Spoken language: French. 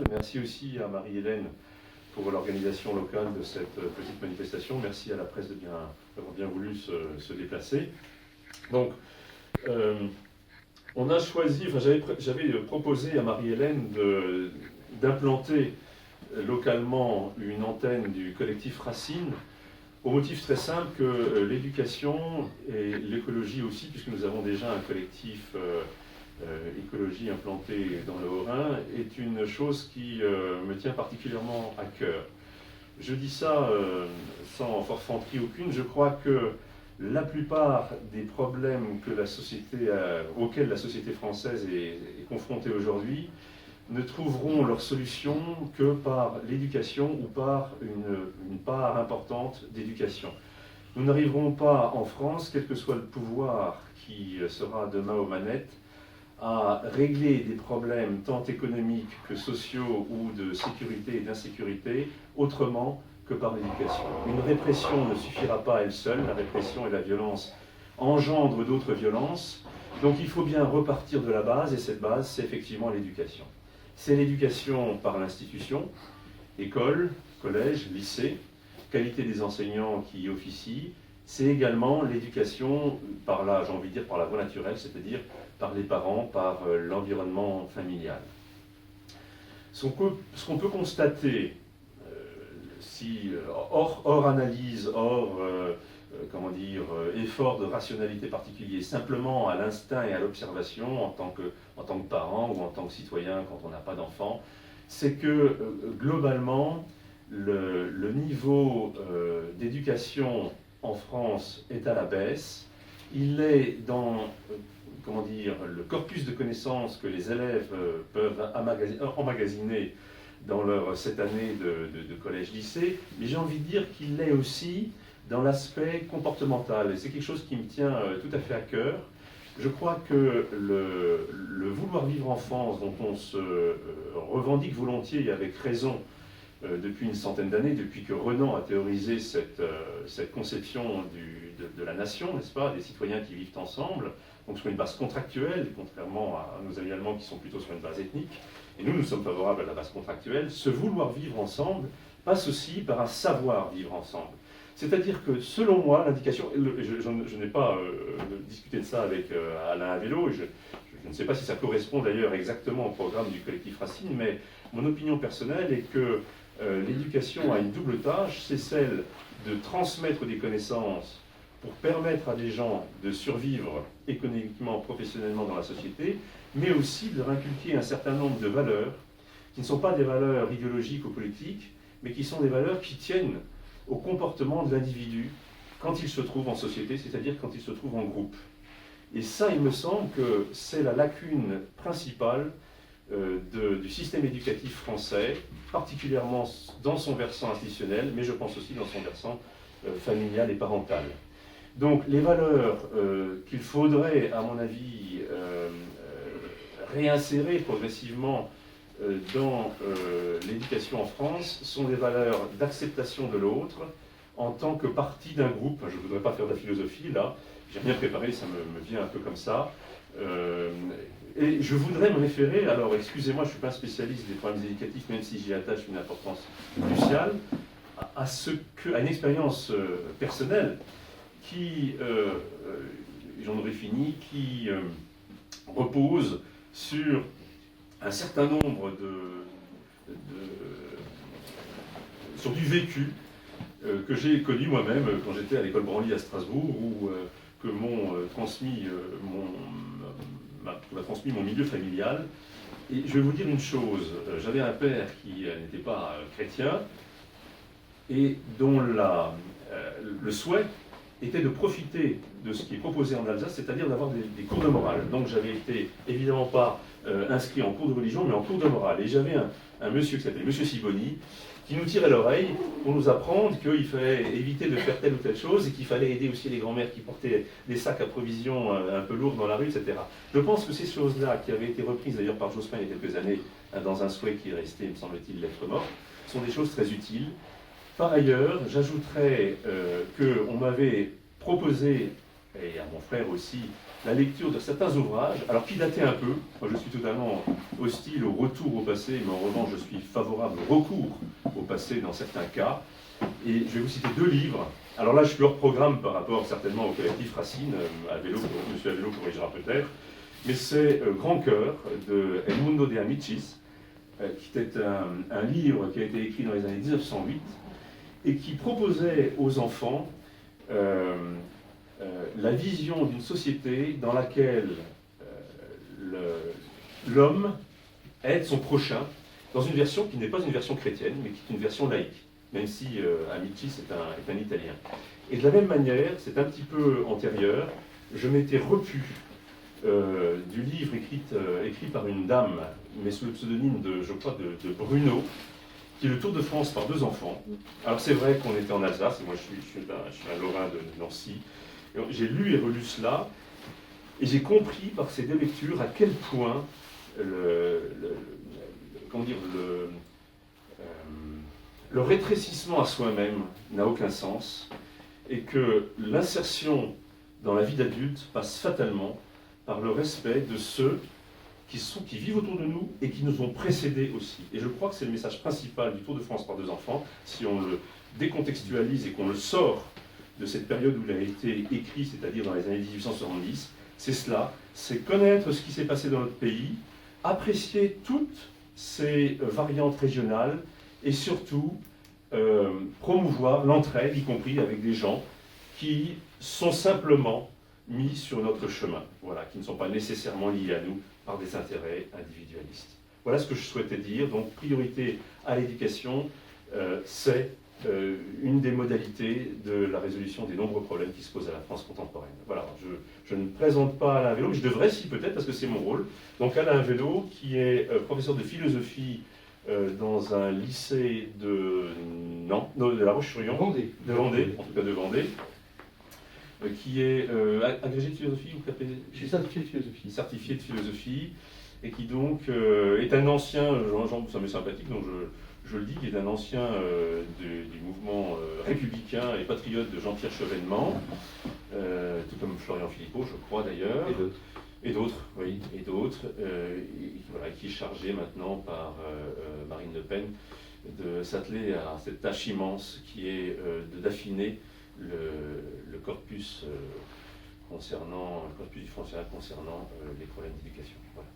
Merci aussi à Marie-Hélène pour l'organisation locale de cette petite manifestation. Merci à la presse d'avoir bien voulu se déplacer. Donc, on a choisi, j'avais proposé à Marie-Hélène d'implanter localement une antenne du collectif Racine, au motif très simple que l'éducation et l'écologie aussi, puisque nous avons déjà un collectif écologie implantée dans le Haut-Rhin, est une chose qui me tient particulièrement à cœur. Je dis ça sans forfanterie aucune. Je crois que la plupart des problèmes auxquels la société française est confrontée aujourd'hui ne trouveront leur solution que par l'éducation ou par une part importante d'éducation. Nous n'arriverons pas en France, quel que soit le pouvoir qui sera demain aux manettes, à régler des problèmes tant économiques que sociaux ou de sécurité et d'insécurité autrement que par l'éducation. Une répression ne suffira pas à elle seule, la répression et la violence engendrent d'autres violences, donc il faut bien repartir de la base, et cette base, c'est effectivement l'éducation. C'est l'éducation par l'institution, école, collège, lycée, qualité des enseignants qui y officient, c'est également l'éducation par la, j'ai envie de dire, par la voie naturelle, c'est-à-dire par les parents, par l'environnement familial. Ce qu'on peut constater, hors analyse, hors effort de rationalité particulier, simplement à l'instinct et à l'observation en tant que parent ou en tant que citoyen quand on n'a pas d'enfant, c'est que globalement, le niveau d'éducation en France est à la baisse. Il est dans le corpus de connaissances que les élèves peuvent emmagasiner dans cette année de collège-lycée, mais j'ai envie de dire qu'il l'est aussi dans l'aspect comportemental. Et c'est quelque chose qui me tient tout à fait à cœur. Je crois que le vouloir vivre en France, dont on se revendique volontiers et avec raison depuis une centaine d'années, depuis que Renan a théorisé cette conception de la nation, n'est-ce pas, des citoyens qui vivent ensemble, donc sur une base contractuelle, contrairement à nos amis allemands qui sont plutôt sur une base ethnique, et nous sommes favorables à la base contractuelle. Ce vouloir vivre ensemble passe aussi par un savoir vivre ensemble. C'est-à-dire que, selon moi, l'indication, je n'ai pas discuté de ça avec Alain Avello, je ne sais pas si ça correspond d'ailleurs exactement au programme du collectif Racine, mais mon opinion personnelle est que l'éducation a une double tâche, c'est celle de transmettre des connaissances pour permettre à des gens de survivre économiquement, professionnellement dans la société, mais aussi de leur inculquer un certain nombre de valeurs qui ne sont pas des valeurs idéologiques ou politiques, mais qui sont des valeurs qui tiennent au comportement de l'individu quand il se trouve en société, c'est-à-dire quand il se trouve en groupe. Et ça, il me semble que c'est la lacune principale du système éducatif français, particulièrement dans son versant institutionnel, mais je pense aussi dans son versant familial et parental. Donc les valeurs qu'il faudrait, à mon avis, réinsérer progressivement dans l'éducation en France sont des valeurs d'acceptation de l'autre en tant que partie d'un groupe. Je ne voudrais pas faire de la philosophie là, j'ai rien préparé, ça me vient un peu comme ça. Et je voudrais me référer, alors excusez-moi, je ne suis pas un spécialiste des problèmes éducatifs, même si j'y attache une importance cruciale, à une expérience personnelle qui, j'en aurais fini, qui repose sur un certain nombre sur du vécu que j'ai connu moi-même quand j'étais à l'école Branly à Strasbourg, que m'a transmis mon milieu familial. Et je vais vous dire une chose, j'avais un père qui n'était pas chrétien et dont le souhait était de profiter de ce qui est proposé en Alsace, c'est-à-dire d'avoir des cours de morale. Donc j'avais été évidemment pas inscrit en cours de religion, mais en cours de morale. Et j'avais un monsieur qui s'appelait Monsieur Siboni, qui nous tirait l'oreille pour nous apprendre qu'il fallait éviter de faire telle ou telle chose et qu'il fallait aider aussi les grands-mères qui portaient des sacs à provisions un peu lourds dans la rue, etc. Je pense que ces choses-là, qui avaient été reprises d'ailleurs par Jospin il y a quelques années, dans un souhait qui est resté, me semble-t-il, lettre morte, sont des choses très utiles. Par ailleurs, j'ajouterais qu'on m'avait proposé et à mon frère aussi la lecture de certains ouvrages, alors qui dataient un peu. Moi, je suis totalement hostile au retour au passé, mais en revanche, je suis favorable au recours au passé dans certains cas. Et je vais vous citer 2 livres. Alors là, je suis hors programme par rapport certainement au collectif Racine, à vélo, Monsieur à vélo corrigera peut-être, mais c'est Grand Cœur de Edmundo de Amicis, qui était un livre qui a été écrit dans les années 1908 et qui proposait aux enfants la vision d'une société dans laquelle l'homme aide son prochain dans une version qui n'est pas une version chrétienne, mais qui est une version laïque, même si Amici est un Italien. Et de la même manière, c'est un petit peu antérieur, je m'étais repu du livre écrit par une dame, mais sous le pseudonyme de, je crois, de Bruno, qui est le Tour de France par 2 enfants. Alors c'est vrai qu'on était en Alsace, et moi je suis un Lorrain de Nancy. J'ai lu et relu cela, et j'ai compris par ces 2 lectures à quel point le rétrécissement à soi-même n'a aucun sens, et que l'insertion dans la vie d'adulte passe fatalement par le respect de ceux qui vivent autour de nous et qui nous ont précédés aussi. Et je crois que c'est le message principal du Tour de France par 2 enfants, si on le décontextualise et qu'on le sort de cette période où il a été écrit, c'est-à-dire dans les années 1870, c'est cela, c'est connaître ce qui s'est passé dans notre pays, apprécier toutes ces variantes régionales et surtout promouvoir l'entraide, y compris avec des gens qui sont simplement mis sur notre chemin, voilà, qui ne sont pas nécessairement liés à nous par des intérêts individualistes. Voilà ce que je souhaitais dire. Donc, priorité à l'éducation, c'est une des modalités de la résolution des nombreux problèmes qui se posent à la France contemporaine. Voilà, je ne présente pas Alain Vélo, mais je devrais si peut-être, parce que c'est mon rôle. Donc Alain Vélo, qui est professeur de philosophie dans un lycée de La Roche-sur-Yon, de Vendée, en tout cas de Vendée, qui est agrégé de philosophie ou capé... Je suis certifié de philosophie. Certifié de philosophie, et qui donc est un ancien, ça m'est sympathique, donc je le dis, qui est un ancien du mouvement républicain et patriote de Jean-Pierre Chevènement, tout comme Florian Philippot, je crois d'ailleurs. Et d'autres, oui, et d'autres, voilà, qui est chargé maintenant par Marine Le Pen de s'atteler à cette tâche immense qui est d'affiner le corpus du fonctionnaire concernant les problèmes d'éducation. Voilà.